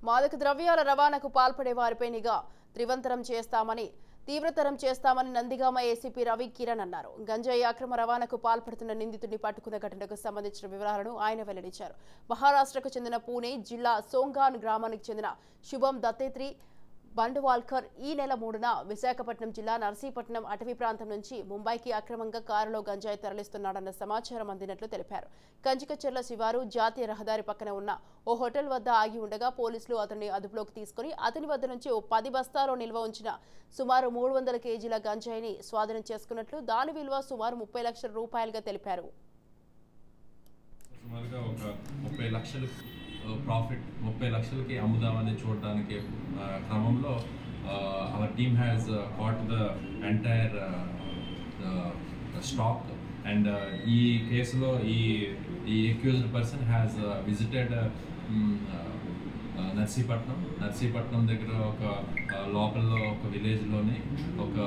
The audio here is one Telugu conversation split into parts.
మాదక ద్రవ్యాల రవాణాకు పాల్పడే వారిపై నిఘా తీవ్రతరం చేస్తామని నందిగామ ఏసీపీ రవి కిరణ్ అన్నారు. గంజాయి అక్రమ రవాణాకు పాల్పడుతున్న నిందితుడిని పట్టుకున్న ఘటనకు సంబంధించిన వివరాలను ఆయన వెల్లడించారు. మహారాష్ట్రకు చెందిన పూణే జిల్లా సోంగాన్ గ్రామానికి చెందిన శుభం దత్తేత్రి బండవాల్కర్ ఈ నెల 3న విశాఖపట్నం జిల్లా నర్సీపట్నం అటవీ ప్రాంతం నుంచి ముంబైకి అక్రమంగా కారులో గంజాయి తరలిస్తున్నాడన్న సమాచారం అందినట్లు తెలిపారు. కంచికచెర్ల శివారు జాతీయ రహదారి పక్కన ఉన్న ఓ హోటల్ వద్ద ఆగి ఉండగా పోలీసులు అతన్ని అదుపులోకి తీసుకుని అతని వద్ద నుంచి ఓ 10 బస్తాల్లో నిల్వ ఉంచిన సుమారు 300 కేజీల గంజాయిని స్వాధీనం చేసుకున్నట్లు, దాని విలువ సుమారు 30 లక్షల రూపాయలుగా తెలిపారు. ప్రాఫిట్ 30 లక్షలకి అమ్ముదామని చూడడానికి క్రమంలో our team has caught the entire stock and ఈ కేసులో ఈ accused person has visited Narsipatnam దగ్గర ఒక లోకల్లో ఒక విలేజ్లోని ఒక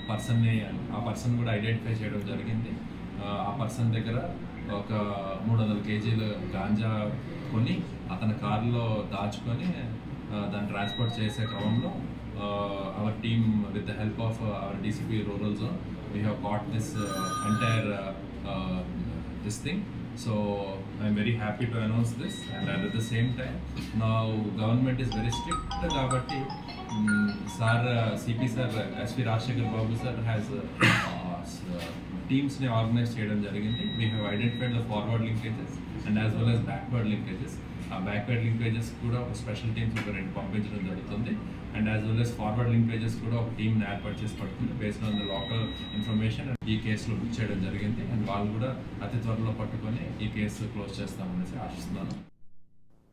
పర్సన్ని ఆ పర్సన్ కూడా ఐడెంటిఫై చేయడం జరిగింది. ఆ పర్సన్ దగ్గర ఒక 300 కేజీలు గాంజా కొని అతని కారులో దాచుకొని దాన్ని ట్రాన్స్పోర్ట్ చేసే క్రమంలో our team with the help of our DCP rural zone we have got this entire this thing. So I'm very happy to announce this, and at the same time now government is very strict kabatti sir CP sir SP Rajshekhar Babu sir has teams ni organize cheyadam jarigindi. We have identified the forward linkages and as well as backward linkages. Backward linkages kuda oka special teams oka rendu పంపించడం జరుగుతుంది and as well as forward linkages kuda oka team ని ఏర్పాటు చేసి పడుతుంది based on the local information. ఈ కేసులో బుక్ చేయడం జరిగింది and వాళ్ళు కూడా అతి త్వరలో పట్టుకొని ఈ కేసు క్లోజ్ చేస్తామని ఆశిస్తున్నాను.